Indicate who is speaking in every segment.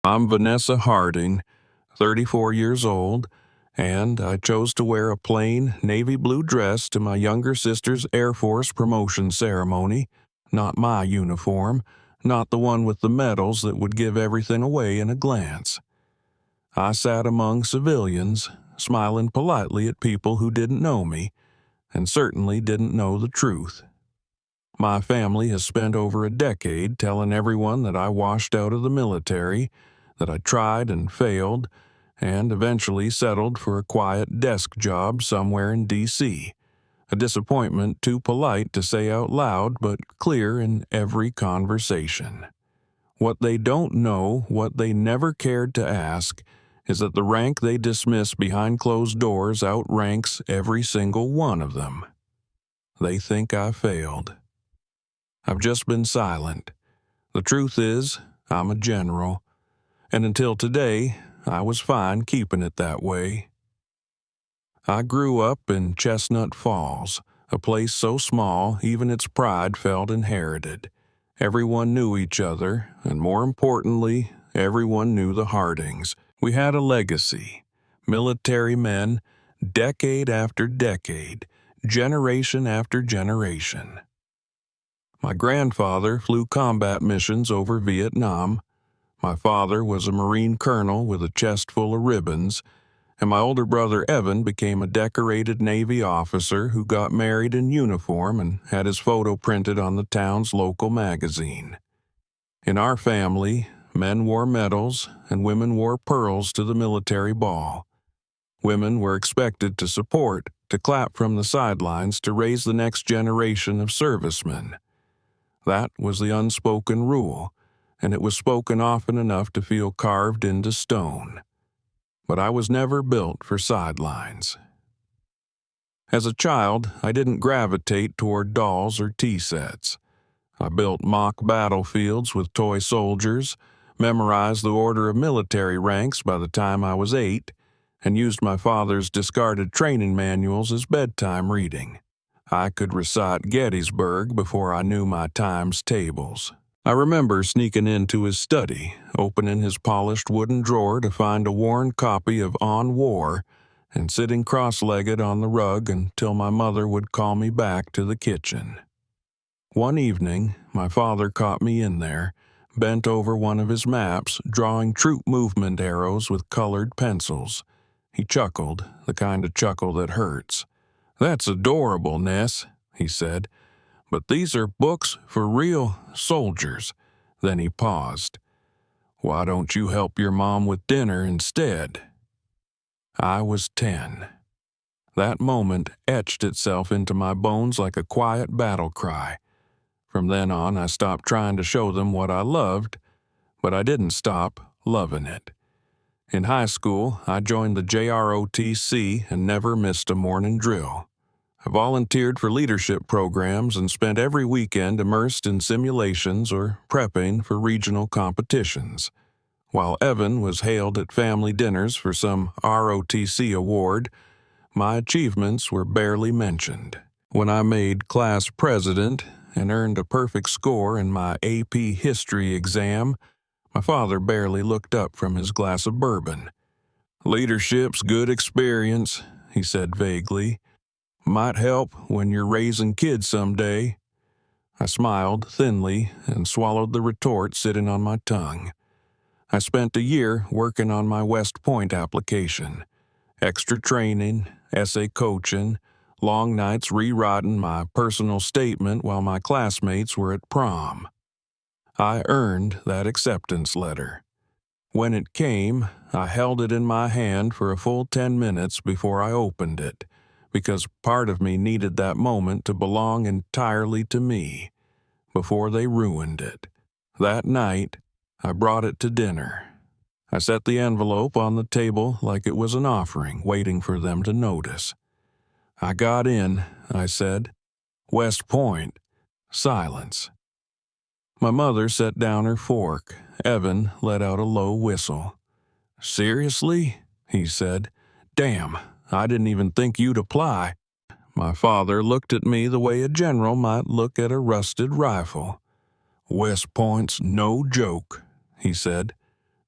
Speaker 1: I'm Vanessa Harding, 34 years old, and I chose to wear a plain navy blue dress to my younger sister's Air Force promotion ceremony, not my uniform, not the one with the medals that would give everything away in a glance. I sat among civilians, smiling politely at people who didn't know me, and certainly didn't know the truth. My family has spent over a decade telling everyone that I washed out of the military, that I tried and failed, and eventually settled for a quiet desk job somewhere in D.C., a disappointment too polite to say out loud but clear in every conversation. What they don't know, what they never cared to ask, is that the rank they dismiss behind closed doors outranks every single one of them. They think I failed. I've just been silent. The truth is, I'm a general, and until today, I was fine keeping it that way. I grew up in Chestnut Falls, a place so small even its pride felt inherited. Everyone knew each other, and more importantly, everyone knew the Hardings. We had a legacy. Military men, decade after decade, generation after generation. My grandfather flew combat missions over Vietnam. My father was a Marine colonel with a chest full of ribbons, and my older brother Evan became a decorated Navy officer who got married in uniform and had his photo printed on the town's local magazine. In our family, men wore medals and women wore pearls to the military ball. Women were expected to support, to clap from the sidelines to raise the next generation of servicemen. That was the unspoken rule, and it was spoken often enough to feel carved into stone. But I was never built for sidelines. As a child, I didn't gravitate toward dolls or tea sets. I built mock battlefields with toy soldiers, memorized the order of military ranks by the time I was 8, and used my father's discarded training manuals as bedtime reading. I could recite Gettysburg before I knew my times tables. I remember sneaking into his study, opening his polished wooden drawer to find a worn copy of On War, and sitting cross-legged on the rug until my mother would call me back to the kitchen. One evening, my father caught me in there, bent over one of his maps, drawing troop movement arrows with colored pencils. He chuckled, the kind of chuckle that hurts. "That's adorable, Ness," he said, "but these are books for real soldiers." Then he paused. "Why don't you help your mom with dinner instead?" I was 10. That moment etched itself into my bones like a quiet battle cry. From then on, I stopped trying to show them what I loved, but I didn't stop loving it. In high school, I joined the JROTC and never missed a morning drill. I volunteered for leadership programs and spent every weekend immersed in simulations or prepping for regional competitions. While Evan was hailed at family dinners for some ROTC award, my achievements were barely mentioned. When I made class president and earned a perfect score in my AP history exam, my father barely looked up from his glass of bourbon. "Leadership's good experience," he said vaguely. "Might help when you're raising kids someday." I smiled thinly and swallowed the retort sitting on my tongue. I spent a year working on my West Point application. Extra training, essay coaching, long nights rewriting my personal statement while my classmates were at prom. I earned that acceptance letter. When it came, I held it in my hand for a full 10 minutes before I opened it, because part of me needed that moment to belong entirely to me, before they ruined it. That night, I brought it to dinner. I set the envelope on the table like it was an offering, waiting for them to notice. "I got in," I said. "West Point." Silence. My mother set down her fork. Evan let out a low whistle. "Seriously?" he said. "Damn, I didn't even think you'd apply." My father looked at me the way a general might look at a rusted rifle. "West Point's no joke," he said.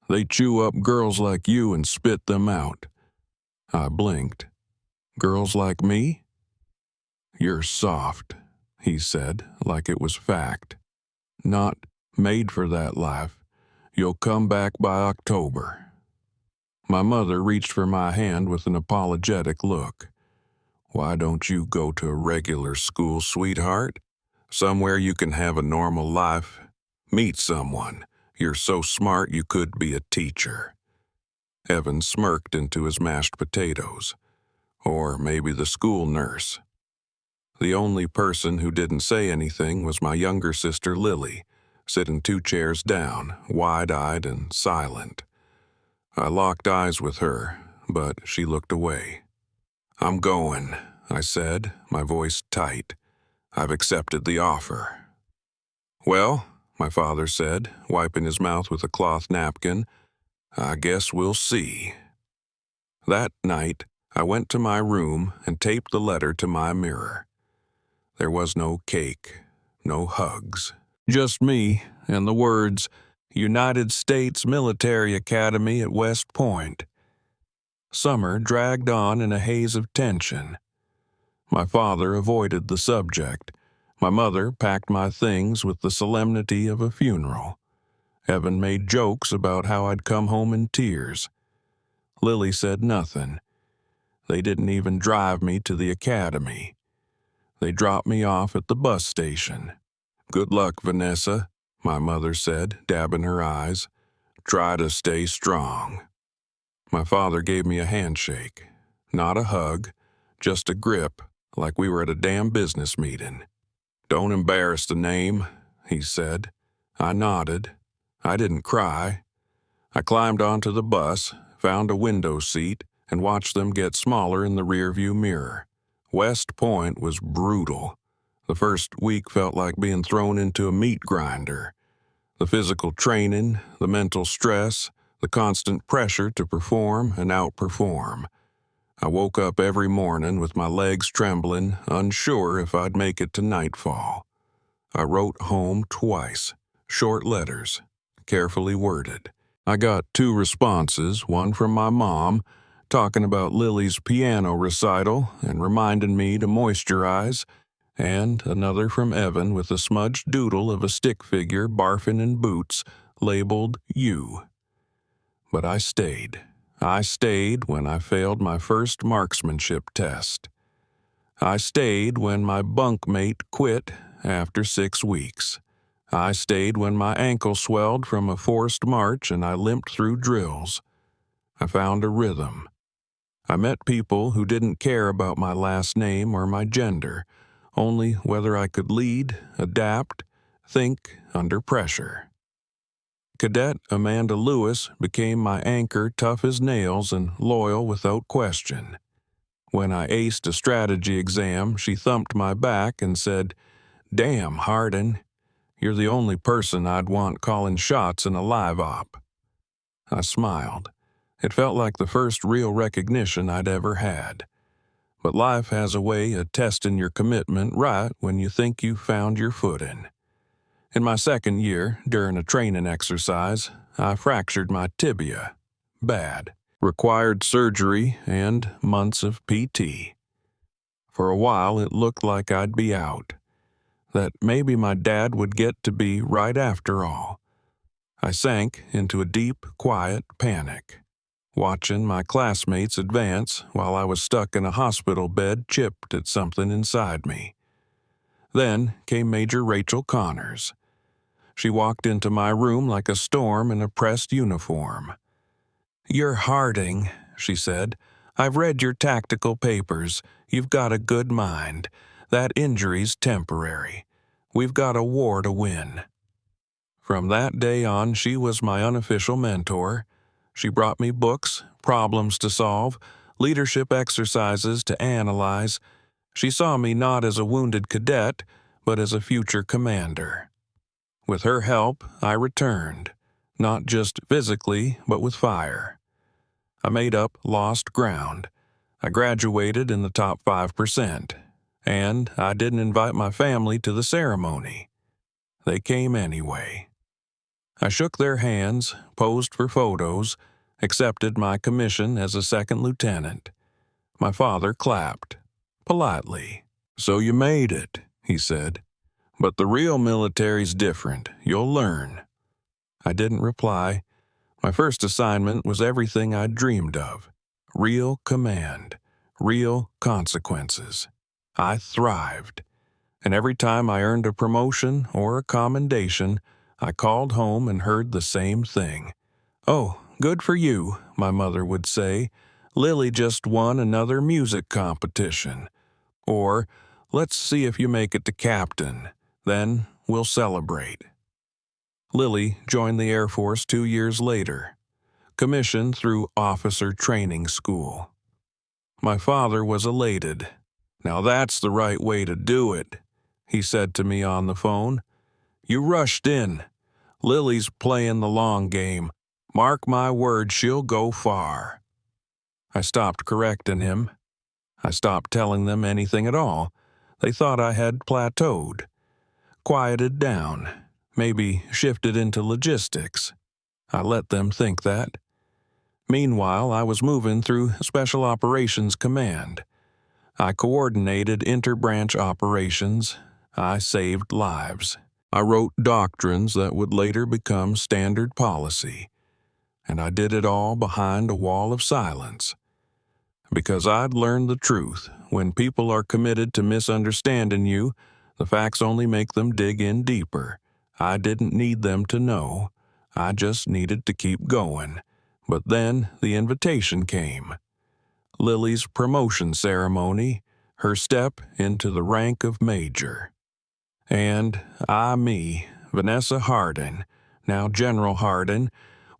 Speaker 1: They chew up girls like you and spit them out. I blinked. Girls like me? You're soft, he said, like it was fact. Not made for that life. You'll come back by October. My mother reached for my hand with an apologetic look. Why don't you go to a regular school, sweetheart? Somewhere you can have a normal life. Meet someone. You're so smart you could be a teacher. Evan smirked into his mashed potatoes. Or maybe the school nurse. The only person who didn't say anything was my younger sister Lily, sitting 2 chairs down, wide-eyed and silent. I locked eyes with her, but she looked away. I'm going, I said, my voice tight. I've accepted the offer. Well, my father said, wiping his mouth with a cloth napkin, I guess we'll see. That night, I went to my room and taped the letter to my mirror. There was no cake, no hugs. Just me and the words, United States Military Academy at West Point. Summer dragged on in a haze of tension. My father avoided the subject. My mother packed my things with the solemnity of a funeral. Evan made jokes about how I'd come home in tears. Lily said nothing. They didn't even drive me to the academy. They dropped me off at the bus station. Good luck, Vanessa, my mother said, dabbing her eyes. Try to stay strong. My father gave me a handshake. Not a hug, just a grip, like we were at a damn business meeting. Don't embarrass the name, he said. I nodded. I didn't cry. I climbed onto the bus, found a window seat, and watched them get smaller in the rearview mirror. West Point was brutal. The first week felt like being thrown into a meat grinder. The physical training, the mental stress, the constant pressure to perform and outperform. I woke up every morning with my legs trembling, unsure if I'd make it to nightfall. I wrote home twice, short letters, carefully worded. I got 2 responses, one from my mom, talking about Lily's piano recital and reminding me to moisturize, and another from Evan with a smudged doodle of a stick figure barfing in boots, labeled You. But I stayed. I stayed when I failed my first marksmanship test. I stayed when my bunkmate quit after 6 weeks. I stayed when my ankle swelled from a forced march and I limped through drills. I found a rhythm. I met people who didn't care about my last name or my gender, only whether I could lead, adapt, think under pressure. Cadet Amanda Lewis became my anchor, tough as nails and loyal without question. When I aced a strategy exam, she thumped my back and said, "Damn, Hardin, you're the only person I'd want calling shots in a live op." I smiled. It felt like the first real recognition I'd ever had. But life has a way of testing your commitment right when you think you've found your footing. In my second year, during a training exercise, I fractured my tibia. Bad. Required surgery and months of PT. For a while, it looked like I'd be out. That maybe my dad would get to be right after all. I sank into a deep, quiet panic, watching my classmates advance while I was stuck in a hospital bed chipped at something inside me. Then came Major Rachel Connors. She walked into my room like a storm in a pressed uniform. "You're Harding," she said. "I've read your tactical papers. You've got a good mind. That injury's temporary. We've got a war to win." From that day on, she was my unofficial mentor. She brought me books, problems to solve, leadership exercises to analyze. She saw me not as a wounded cadet, but as a future commander. With her help, I returned, not just physically, but with fire. I made up lost ground. I graduated in the top 5%, and I didn't invite my family to the ceremony. They came anyway. I shook their hands, posed for photos, accepted my commission as a second lieutenant. My father clapped, politely. "So you made it," he said. "But the real military's different. You'll learn." I didn't reply. My first assignment was everything I'd dreamed of. Real command, real consequences. I thrived. And every time I earned a promotion or a commendation, I called home and heard the same thing. "Oh, good for you," my mother would say. "Lily just won another music competition." Or, "Let's see if you make it to captain. Then we'll celebrate." Lily joined the Air Force 2 years later, commissioned through officer training school. My father was elated. "Now that's the right way to do it," he said to me on the phone. "You rushed in. Lily's playing the long game. Mark my word, she'll go far." I stopped correcting him. I stopped telling them anything at all. They thought I had plateaued, quieted down, maybe shifted into logistics. I let them think that. Meanwhile, I was moving through Special Operations Command. I coordinated interbranch operations. I saved lives. I wrote doctrines that would later become standard policy. And I did it all behind a wall of silence. Because I'd learned the truth. When people are committed to misunderstanding you, the facts only make them dig in deeper. I didn't need them to know. I just needed to keep going. But then the invitation came. Lily's promotion ceremony, her step into the rank of major. And me, Vanessa Hardin, now General Hardin,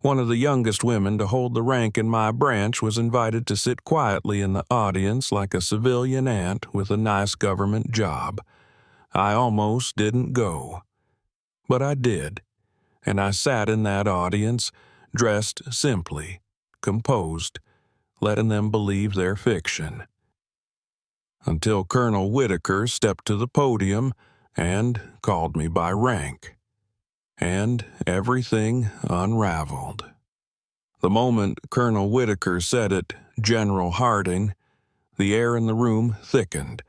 Speaker 1: one of the youngest women to hold the rank in my branch, was invited to sit quietly in the audience like a civilian ant with a nice government job. I almost didn't go. But I did, and I sat in that audience, dressed simply, composed, letting them believe their fiction. Until Colonel Whitaker stepped to the podium and called me by rank. And everything unraveled. The moment Colonel Whitaker said it, General Harding, the air in the room thickened,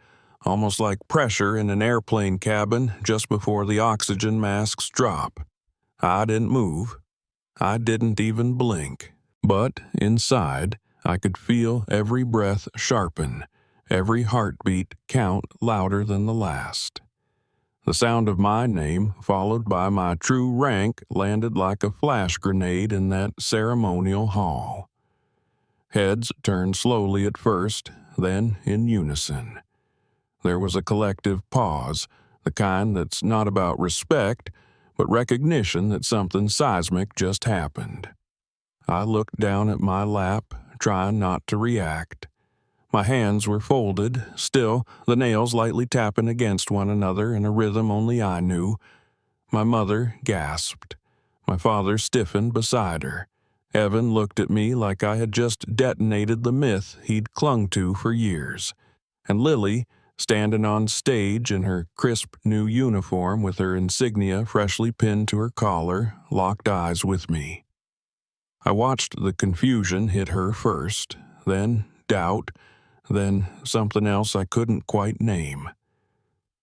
Speaker 1: almost like pressure in an airplane cabin just before the oxygen masks drop. I didn't move. I didn't even blink. But inside, I could feel every breath sharpen, every heartbeat count louder than the last. The sound of my name, followed by my true rank, landed like a flash grenade in that ceremonial hall. Heads turned slowly at first, then in unison. There was a collective pause, the kind that's not about respect, but recognition that something seismic just happened. I looked down at my lap, trying not to react. My hands were folded, still, the nails lightly tapping against one another in a rhythm only I knew. My mother gasped. My father stiffened beside her. Evan looked at me like I had just detonated the myth he'd clung to for years. And Lily, standing on stage in her crisp new uniform with her insignia freshly pinned to her collar, locked eyes with me. I watched the confusion hit her first, then doubt, then something else I couldn't quite name.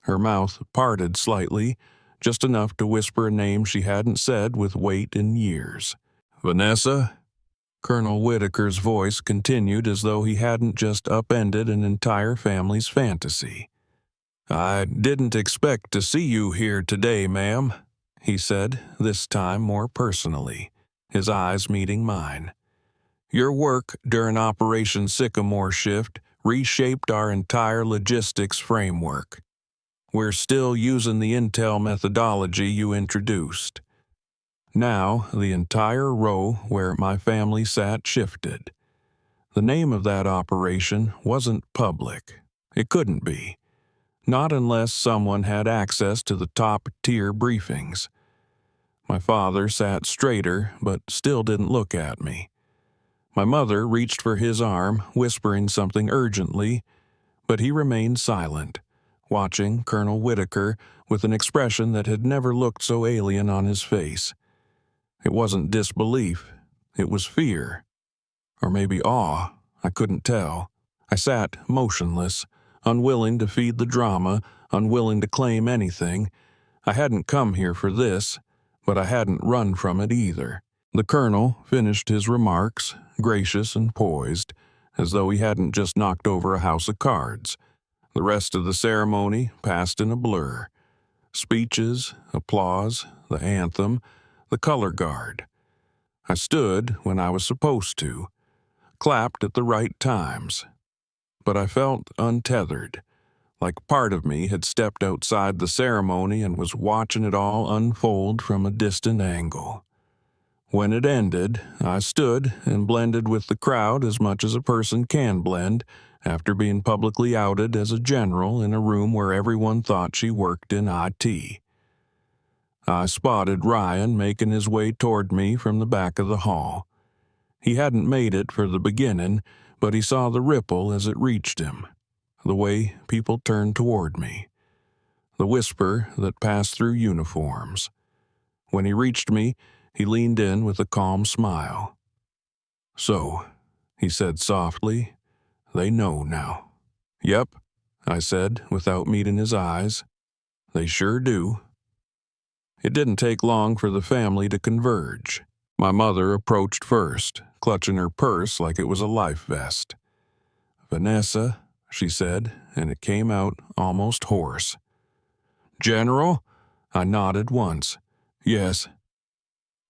Speaker 1: Her mouth parted slightly, just enough to whisper a name she hadn't said with weight in years. "Vanessa?" Colonel Whitaker's voice continued as though he hadn't just upended an entire family's fantasy. "I didn't expect to see you here today, ma'am," he said, this time more personally, his eyes meeting mine. "Your work during Operation Sycamore Shift reshaped our entire logistics framework. We're still using the intel methodology you introduced." Now, the entire row where my family sat shifted. The name of that operation wasn't public. It couldn't be. Not unless someone had access to the top-tier briefings. My father sat straighter, but still didn't look at me. My mother reached for his arm, whispering something urgently, but he remained silent, watching Colonel Whitaker with an expression that had never looked so alien on his face. It wasn't disbelief. It was fear. Or maybe awe. I couldn't tell. I sat motionless, unwilling to feed the drama, unwilling to claim anything. I hadn't come here for this, but I hadn't run from it either. The colonel finished his remarks, gracious and poised, as though he hadn't just knocked over a house of cards. The rest of the ceremony passed in a blur. Speeches, applause, the anthem, the color guard. I stood when I was supposed to, clapped at the right times. But I felt untethered, like part of me had stepped outside the ceremony and was watching it all unfold from a distant angle. When it ended, I stood and blended with the crowd as much as a person can blend after being publicly outed as a general in a room where everyone thought she worked in IT. I spotted Ryan making his way toward me from the back of the hall. He hadn't made it for the beginning, but he saw the ripple as it reached him, the way people turned toward me, the whisper that passed through uniforms. When he reached me, he leaned in with a calm smile. "So," he said softly, "they know now." "Yep," I said without meeting his eyes. "They sure do." It didn't take long for the family to converge. My mother approached first, clutching her purse like it was a life vest. "Vanessa," she said, and it came out almost hoarse. "General?" I nodded once. "Yes."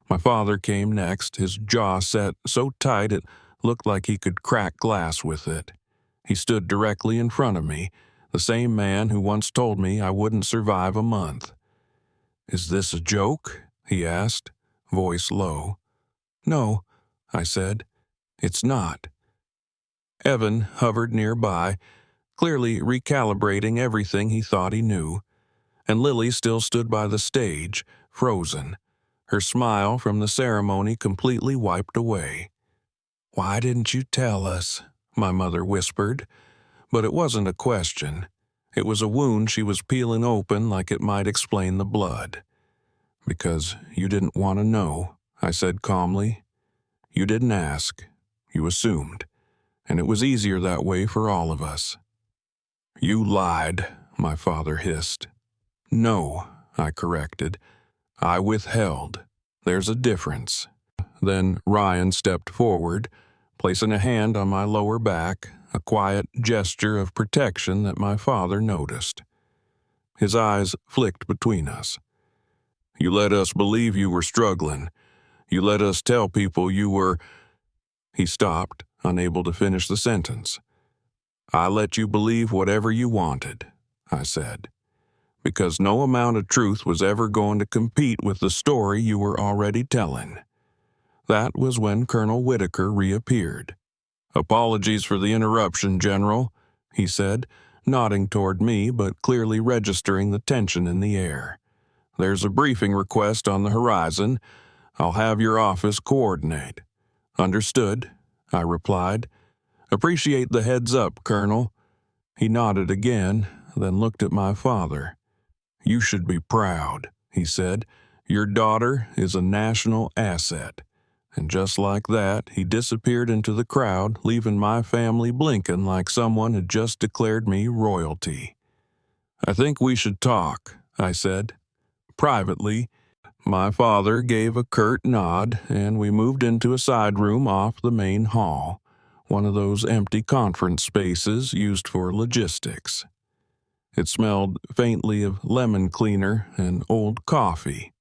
Speaker 1: My father came next, his jaw set so tight it looked like he could crack glass with it. He stood directly in front of me, the same man who once told me I wouldn't survive a month. "Is this a joke?" he asked, voice low. "No," I said. "It's not." Evan hovered nearby, clearly recalibrating everything he thought he knew, and Lily still stood by the stage, frozen, her smile from the ceremony completely wiped away. "Why didn't you tell us?" my mother whispered, but it wasn't a question. It was a wound she was peeling open like it might explain the blood. "Because you didn't want to know," I said calmly. "You didn't ask. You assumed. And it was easier that way for all of us." "You lied," my father hissed. "No," I corrected. "I withheld. There's a difference." Then Ryan stepped forward, placing a hand on my lower back, a quiet gesture of protection that my father noticed. His eyes flicked between us. "You let us believe you were struggling. You let us tell people you were—" He stopped, unable to finish the sentence. "I let you believe whatever you wanted," I said, "because no amount of truth was ever going to compete with the story you were already telling." That was when Colonel Whitaker reappeared. "Apologies for the interruption, General," he said, nodding toward me but clearly registering the tension in the air. "There's a briefing request on the horizon. I'll have your office coordinate." "Understood," I replied. "Appreciate the heads up, Colonel." He nodded again, then looked at my father. "You should be proud," he said. "Your daughter is a national asset." And just like that, he disappeared into the crowd, leaving my family blinking like someone had just declared me royalty. "I think we should talk," I said. "Privately." My father gave a curt nod, and we moved into a side room off the main hall, one of those empty conference spaces used for logistics. It smelled faintly of lemon cleaner and old coffee.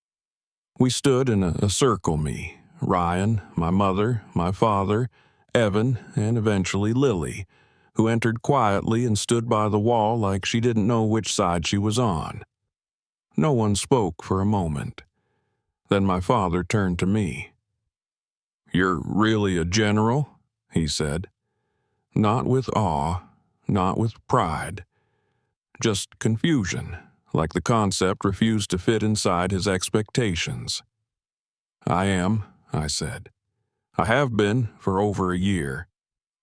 Speaker 1: We stood in a circle, Ryan, my mother, my father, Evan, and eventually Lily, who entered quietly and stood by the wall like she didn't know which side she was on. No one spoke for a moment. Then my father turned to me. "You're really a general?" he said. Not with awe, not with pride. Just confusion, like the concept refused to fit inside his expectations. "I am," I said. "I have been for over a year.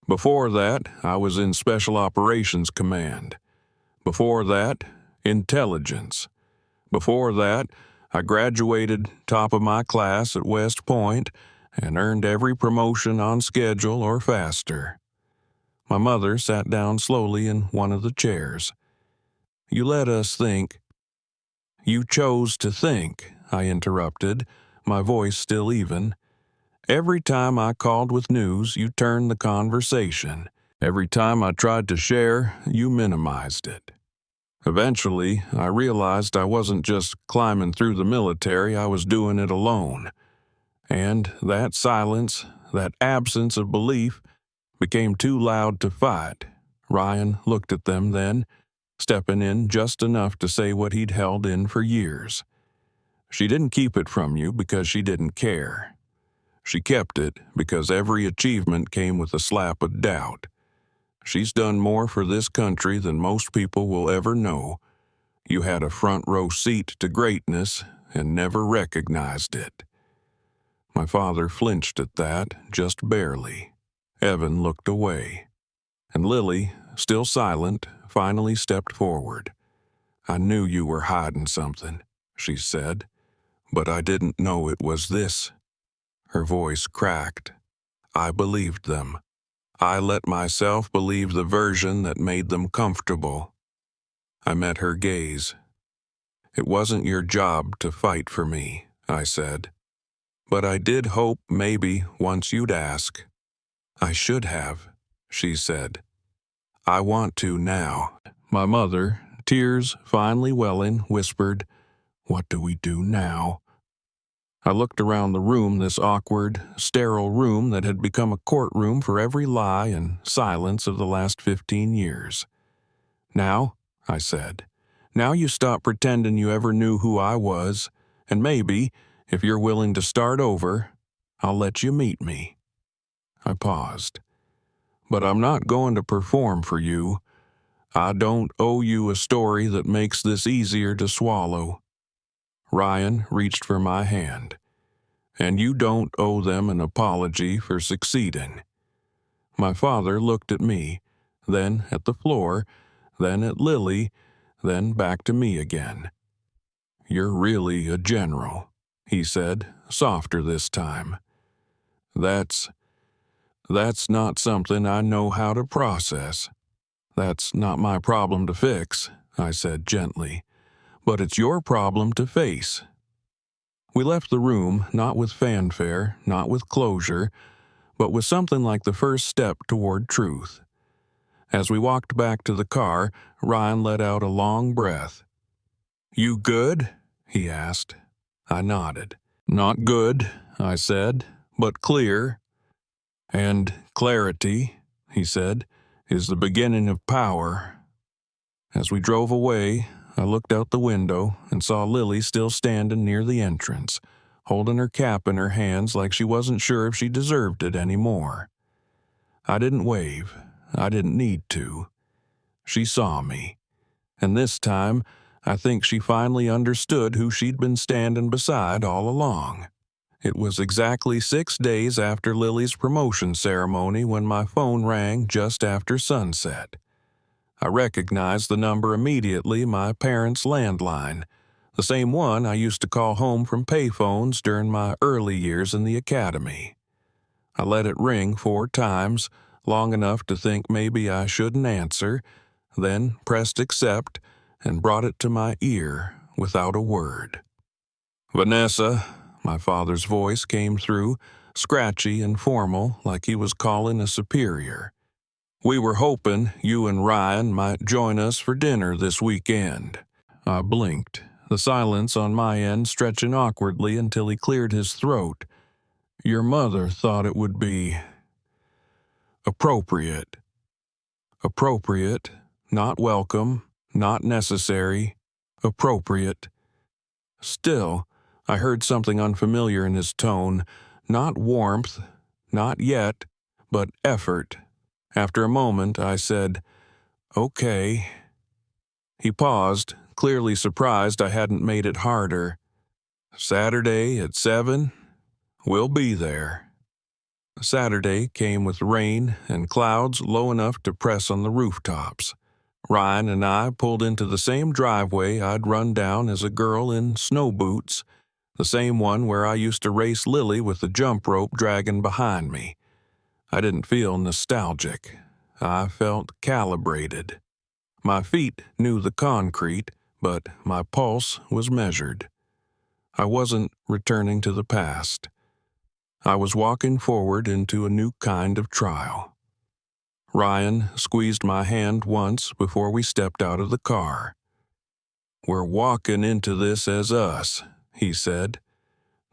Speaker 1: Before that, I was in Special Operations Command. Before that, Intelligence. Before that, I graduated top of my class at West Point and earned every promotion on schedule or faster. My mother sat down slowly in one of the chairs. You let us think. You chose to think, I interrupted, my voice still even. Every time I called with news, you turned the conversation. Every time I tried to share, you minimized it. Eventually, I realized I wasn't just climbing through the military, I was doing it alone. And that silence, that absence of belief, became too loud to fight. Ryan looked at them then, stepping in just enough to say what he'd held in for years. She didn't keep it from you because she didn't care. She kept it because every achievement came with a slap of doubt. She's done more for this country than most people will ever know. You had a front row seat to greatness and never recognized it. My father flinched at that, just barely. Evan looked away. And Lily, still silent, finally stepped forward. I knew you were hiding something, she said, but I didn't know it was this. Her voice cracked. I believed them. I let myself believe the version that made them comfortable. I met her gaze. It wasn't your job to fight for me, I said. But I did hope maybe once you'd ask. I should have, she said. I want to now. My mother, tears finally welling, whispered, What do we do now? I looked around the room, this awkward, sterile room that had become a courtroom for every lie and silence of the last 15 years. Now, I said, now you stop pretending you ever knew who I was, and maybe, if you're willing to start over, I'll let you meet me. I paused. But I'm not going to perform for you. I don't owe you a story that makes this easier to swallow. Ryan reached for my hand. And you don't owe them an apology for succeeding. My father looked at me, then at the floor, then at Lily, then back to me again. You're really a general, he said, softer this time. That's not something I know how to process. That's not my problem to fix, I said gently, but it's your problem to face. We left the room, not with fanfare, not with closure, but with something like the first step toward truth. As we walked back to the car, Ryan let out a long breath. You good? He asked. I nodded. Not good, I said, but clear. And clarity, he said, is the beginning of power. As we drove away, I looked out the window and saw Lily still standing near the entrance, holding her cap in her hands like she wasn't sure if she deserved it anymore. I didn't wave. I didn't need to. She saw me. And this time, I think she finally understood who she'd been standing beside all along. It was exactly 6 days after Lily's promotion ceremony when my phone rang just after sunset. I recognized the number immediately, my parents' landline, the same one I used to call home from payphones during my early years in the academy. I let it ring 4 times, long enough to think maybe I shouldn't answer, then pressed accept and brought it to my ear without a word. Vanessa, my father's voice came through, scratchy and formal, like he was calling a superior. We were hoping you and Ryan might join us for dinner this weekend. I blinked, the silence on my end stretching awkwardly until he cleared his throat. Your mother thought it would be appropriate. Appropriate, not welcome, not necessary, appropriate. Still, I heard something unfamiliar in his tone, not warmth, not yet, but effort. After a moment, I said, Okay. He paused, clearly surprised I hadn't made it harder. Saturday at 7? We'll be there. Saturday came with rain and clouds low enough to press on the rooftops. Ryan and I pulled into the same driveway I'd run down as a girl in snow boots, the same one where I used to race Lily with the jump rope dragging behind me. I didn't feel nostalgic. I felt calibrated. My feet knew the concrete, but my pulse was measured. I wasn't returning to the past. I was walking forward into a new kind of trial. Ryan squeezed my hand once before we stepped out of the car. "We're walking into this as us," he said,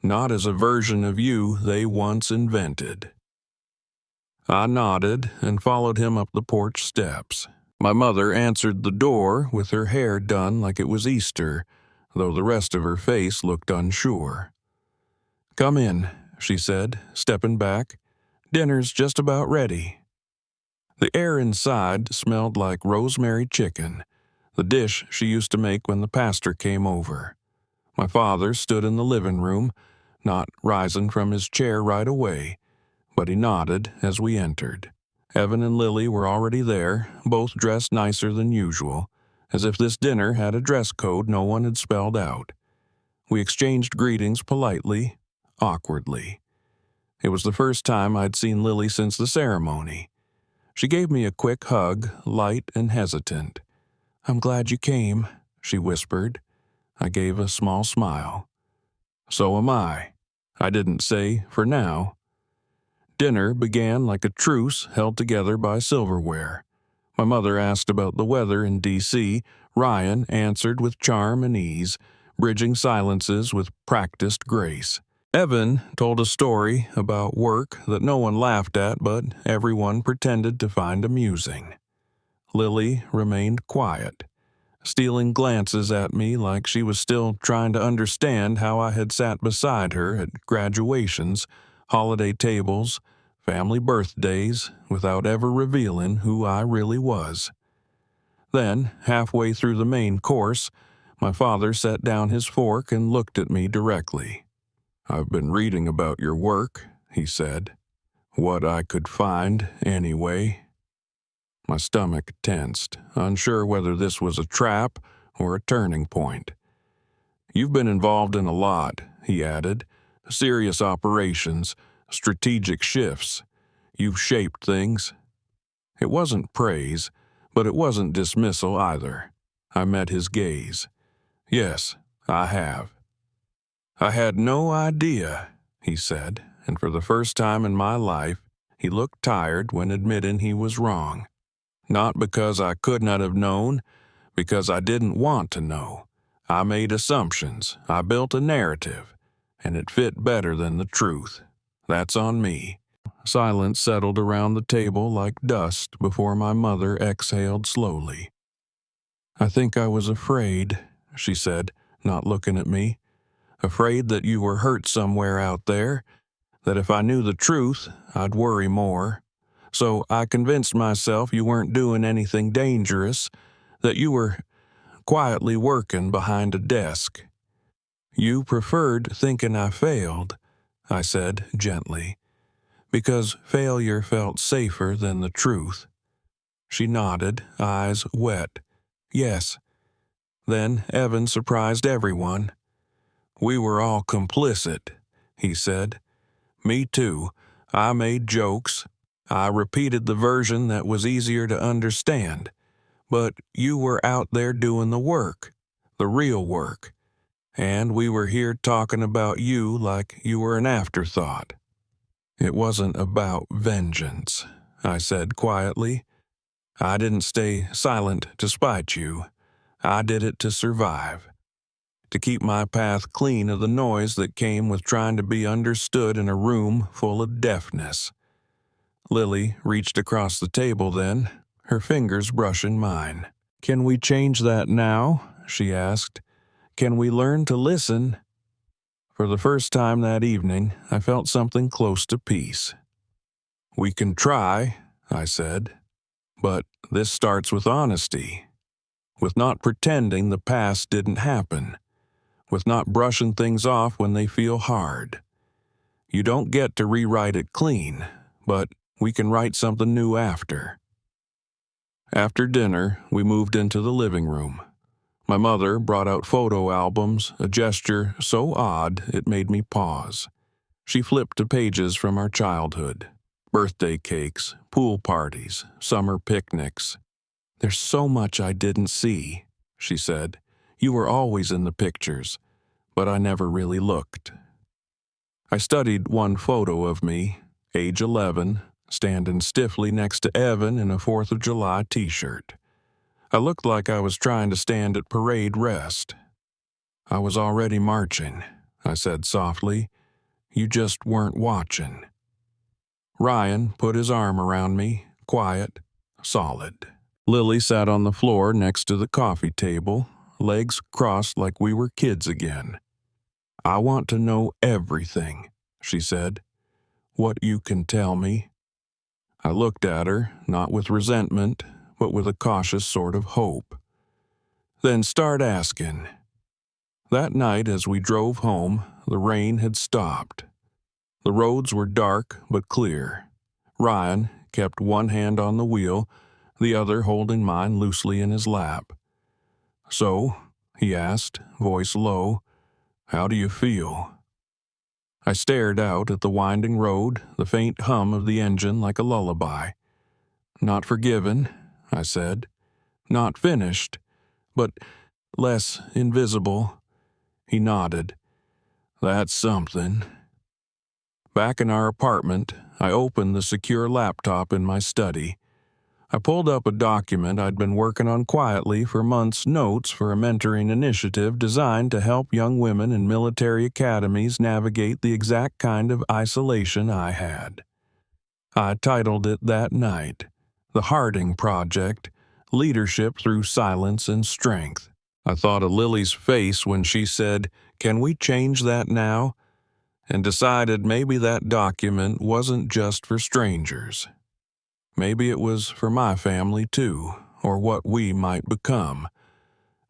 Speaker 1: "not as a version of you they once invented." I nodded and followed him up the porch steps. My mother answered the door with her hair done like it was Easter, though the rest of her face looked unsure. "Come in," she said, stepping back. "Dinner's just about ready." The air inside smelled like rosemary chicken, the dish she used to make when the pastor came over. My father stood in the living room, not rising from his chair right away, but he nodded as we entered. Evan and Lily were already there, both dressed nicer than usual, as if this dinner had a dress code no one had spelled out. We exchanged greetings politely, awkwardly. It was the first time I'd seen Lily since the ceremony. She gave me a quick hug, light and hesitant. "I'm glad you came," she whispered. I gave a small smile. "So am I." I didn't say, "for now." Dinner began like a truce held together by silverware. My mother asked about the weather in D.C. Ryan answered with charm and ease, bridging silences with practiced grace. Evan told a story about work that no one laughed at but everyone pretended to find amusing. Lily remained quiet, stealing glances at me like she was still trying to understand how I had sat beside her at graduations, holiday tables, family birthdays, without ever revealing who I really was. Then, halfway through the main course, my father set down his fork and looked at me directly. "I've been reading about your work," he said. "What I could find, anyway." My stomach tensed, unsure whether this was a trap or a turning point. "You've been involved in a lot," he added. "Serious operations, strategic shifts. You've shaped things." It wasn't praise, but it wasn't dismissal either. I met his gaze. "Yes, I have." "I had no idea," he said, and for the first time in my life, he looked tired when admitting he was wrong. Not because I could not have known, because I didn't want to know. I made assumptions, I built a narrative, and it fit better than the truth. That's on me. Silence settled around the table like dust before my mother exhaled slowly. "I think I was afraid," she said, not looking at me. "Afraid that you were hurt somewhere out there, that if I knew the truth, I'd worry more. So I convinced myself you weren't doing anything dangerous, that you were quietly working behind a desk." "You preferred thinking I failed," I said gently, "because failure felt safer than the truth." She nodded, eyes wet. "Yes." Then Evan surprised everyone. "We were all complicit," he said. "Me too. I made jokes. I repeated the version that was easier to understand. But you were out there doing the work, the real work. And we were here talking about you like you were an afterthought." "It wasn't about vengeance," I said quietly. "I didn't stay silent to spite you. I did it to survive. To keep my path clean of the noise that came with trying to be understood in a room full of deafness." Lily reached across the table then, her fingers brushing mine. "Can we change that now?" she asked. "Can we learn to listen?" For the first time that evening, I felt something close to peace. "We can try," I said. "But this starts with honesty, with not pretending the past didn't happen, with not brushing things off when they feel hard. You don't get to rewrite it clean, but we can write something new after." After dinner, we moved into the living room. My mother brought out photo albums, a gesture so odd it made me pause. She flipped to pages from our childhood. Birthday cakes, pool parties, summer picnics. "There's so much I didn't see," she said. "You were always in the pictures, but I never really looked." I studied one photo of me, age 11, standing stiffly next to Evan in a 4th of July t-shirt. I looked like I was trying to stand at parade rest. "I was already marching," I said softly. "You just weren't watching." Ryan put his arm around me, quiet, solid. Lily sat on the floor next to the coffee table, legs crossed like we were kids again. "I want to know everything," she said. "What you can tell me." I looked at her, not with resentment, but with a cautious sort of hope. "Then start asking." That night as we drove home, the rain had stopped. The roads were dark but clear. Ryan kept one hand on the wheel, the other holding mine loosely in his lap. "So," he asked, voice low, "how do you feel?" I stared out at the winding road, the faint hum of the engine like a lullaby. "Not forgiven," I said. "Not finished, but less invisible." He nodded. "That's something." Back in our apartment, I opened the secure laptop in my study. I pulled up a document I'd been working on quietly for months, notes for a mentoring initiative designed to help young women in military academies navigate the exact kind of isolation I had. I titled it that night, "The Harding Project, Leadership Through Silence and Strength." I thought of Lily's face when she said, "Can we change that now?" and decided maybe that document wasn't just for strangers. Maybe it was for my family too, or what we might become.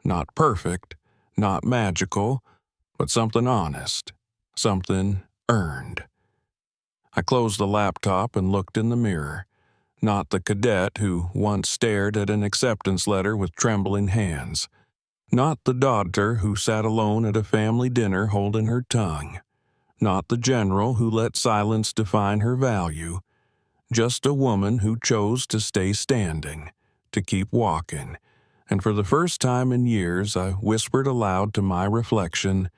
Speaker 1: Not perfect, not magical, but something honest, something earned. I closed the laptop and looked in the mirror, not the cadet who once stared at an acceptance letter with trembling hands, not the daughter who sat alone at a family dinner holding her tongue, not the general who let silence define her value, just a woman who chose to stay standing, to keep walking. And for the first time in years, I whispered aloud to my reflection,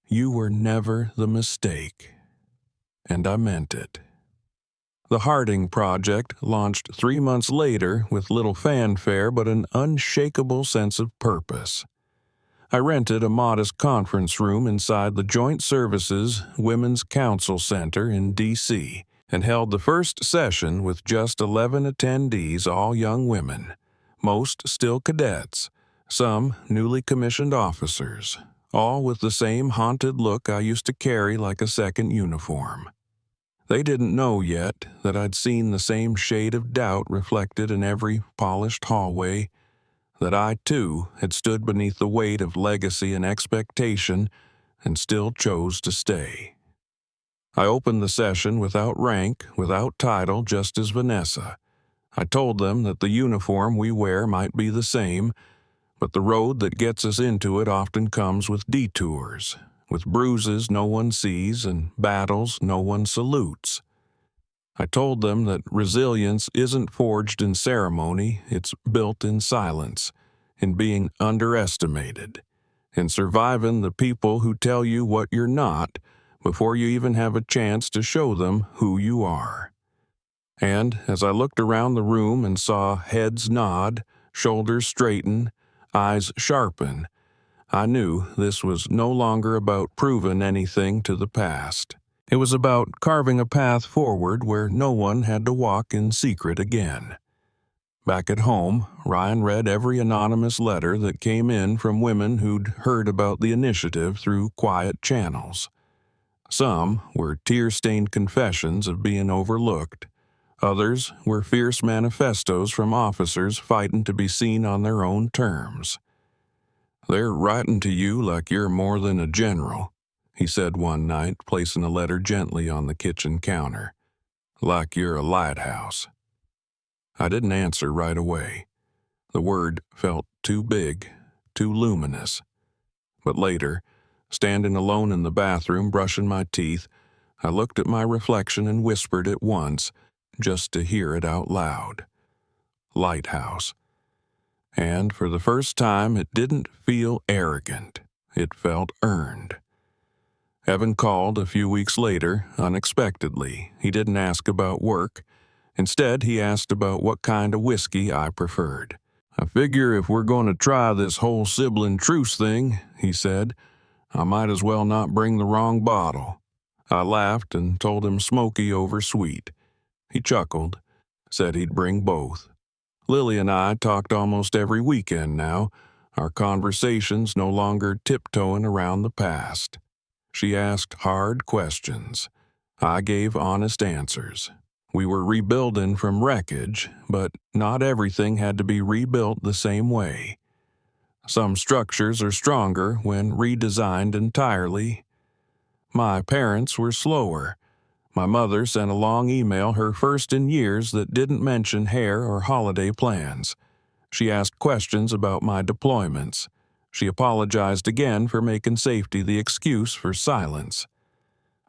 Speaker 1: "You were never the mistake." And I meant it. The Harding Project launched 3 months later with little fanfare but an unshakable sense of purpose. I rented a modest conference room inside the Joint Services Women's Council Center in D.C. and held the first session with just 11 attendees, all young women, most still cadets, some newly commissioned officers, all with the same haunted look I used to carry like a second uniform. They didn't know yet that I'd seen the same shade of doubt reflected in every polished hallway, that I, too, had stood beneath the weight of legacy and expectation and still chose to stay. I opened the session without rank, without title, just as Vanessa. I told them that the uniform we wear might be the same, but the road that gets us into it often comes with detours, with bruises no one sees and battles no one salutes. I told them that resilience isn't forged in ceremony, it's built in silence, in being underestimated, in surviving the people who tell you what you're not before you even have a chance to show them who you are. And as I looked around the room and saw heads nod, shoulders straighten, eyes sharpen, I knew this was no longer about proving anything to the past. It was about carving a path forward where no one had to walk in secret again. Back at home, Ryan read every anonymous letter that came in from women who'd heard about the initiative through quiet channels. Some were tear-stained confessions of being overlooked. Others were fierce manifestos from officers fighting to be seen on their own terms. "They're writing to you like you're more than a general," he said one night, placing a letter gently on the kitchen counter. "Like you're a lighthouse." I didn't answer right away. The word felt too big, too luminous. But later, standing alone in the bathroom brushing my teeth, I looked at my reflection and whispered it once, just to hear it out loud. Lighthouse. And for the first time, it didn't feel arrogant. It felt earned. Evan called a few weeks later, unexpectedly. He didn't ask about work. Instead, he asked about what kind of whiskey I preferred. "I figure if we're going to try this whole sibling truce thing," he said, "I might as well not bring the wrong bottle." I laughed and told him smoky over sweet. He chuckled, said he'd bring both. Lily and I talked almost every weekend now, our conversations no longer tiptoeing around the past. She asked hard questions. I gave honest answers. We were rebuilding from wreckage, but not everything had to be rebuilt the same way. Some structures are stronger when redesigned entirely. My parents were slower. My mother sent a long email, her first in years, that didn't mention hair or holiday plans. She asked questions about my deployments. She apologized again for making safety the excuse for silence.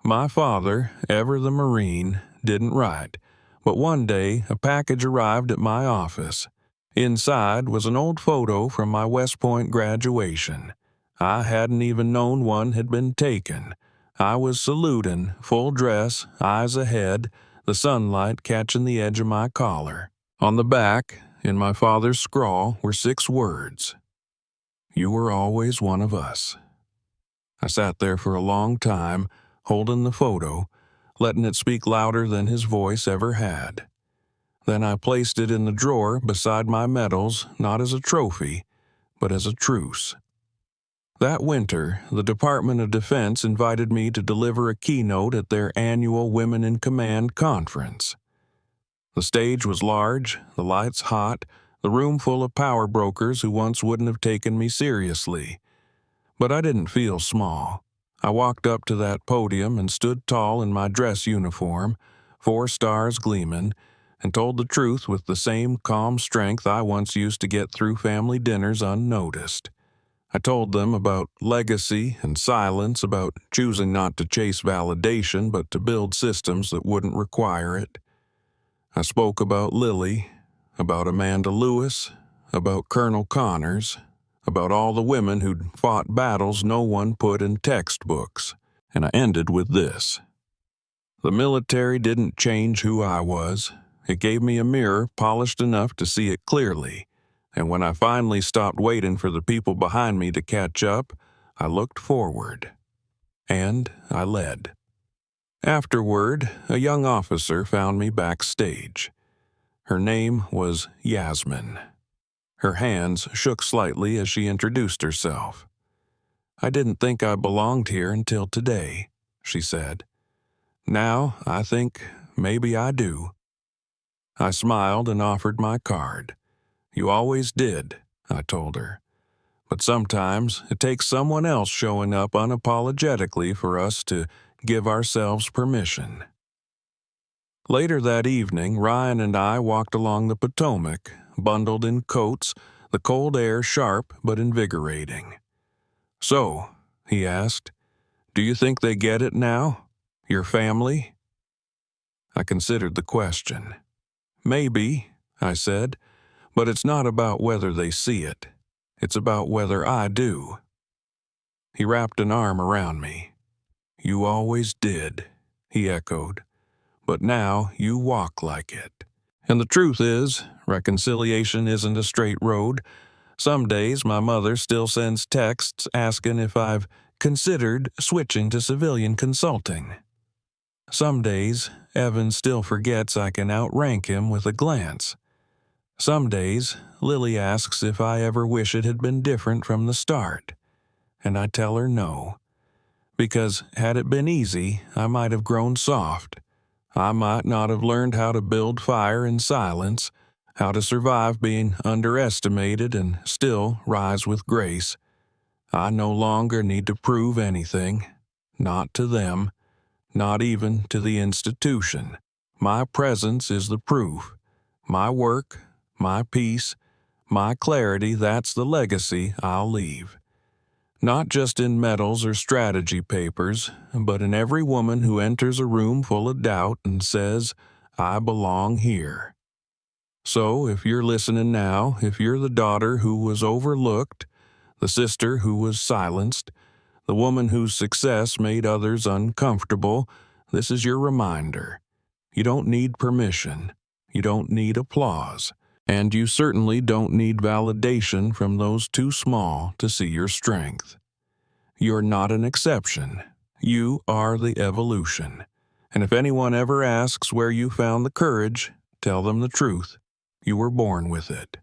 Speaker 1: My father, ever the Marine, didn't write, but one day a package arrived at my office. Inside was an old photo from my West Point graduation. I hadn't even known one had been taken. I was saluting, full dress, eyes ahead, the sunlight catching the edge of my collar. On the back, in my father's scrawl, were 6 words. "You were always one of us." I sat there for a long time, holding the photo, letting it speak louder than his voice ever had. Then I placed it in the drawer beside my medals, not as a trophy, but as a truce. That winter, the Department of Defense invited me to deliver a keynote at their annual Women in Command conference. The stage was large, the lights hot, the room full of power brokers who once wouldn't have taken me seriously. But I didn't feel small. I walked up to that podium and stood tall in my dress uniform, 4 stars gleaming, and told the truth with the same calm strength I once used to get through family dinners unnoticed. I told them about legacy and silence, about choosing not to chase validation but to build systems that wouldn't require it. I spoke about Lily, about Amanda Lewis, about Colonel Connors, about all the women who'd fought battles no one put in textbooks, and I ended with this. The military didn't change who I was. It gave me a mirror polished enough to see it clearly, and when I finally stopped waiting for the people behind me to catch up, I looked forward. And I led. Afterward, a young officer found me backstage. Her name was Yasmin. Her hands shook slightly as she introduced herself. "I didn't think I belonged here until today," she said. "Now I think maybe I do." I smiled and offered my card. "You always did," I told her. "But sometimes it takes someone else showing up unapologetically for us to give ourselves permission." Later that evening, Ryan and I walked along the Potomac, bundled in coats, the cold air sharp but invigorating. "So," he asked, "do you think they get it now? Your family?" I considered the question. "Maybe," I said, "but it's not about whether they see it. It's about whether I do." He wrapped an arm around me. "You always did," he echoed, "but now you walk like it." And the truth is, reconciliation isn't a straight road. Some days my mother still sends texts asking if I've considered switching to civilian consulting. Some days, Evan still forgets I can outrank him with a glance. Some days, Lily asks if I ever wish it had been different from the start, and I tell her no. Because had it been easy, I might have grown soft. I might not have learned how to build fire in silence, how to survive being underestimated and still rise with grace. I no longer need to prove anything, not to them, not even to the institution. My presence is the proof. My work, my peace, My clarity, that's the legacy I'll leave. Not just in medals or strategy papers, but in every woman who enters a room full of doubt and says, I belong here. So, if you're listening now, if you're the daughter who was overlooked, the sister who was silenced, the woman whose success made others uncomfortable, this is your reminder. You don't need permission. You don't need applause. And you certainly don't need validation from those too small to see your strength. You're not an exception. You are the evolution. And if anyone ever asks where you found the courage, tell them the truth. You were born with it.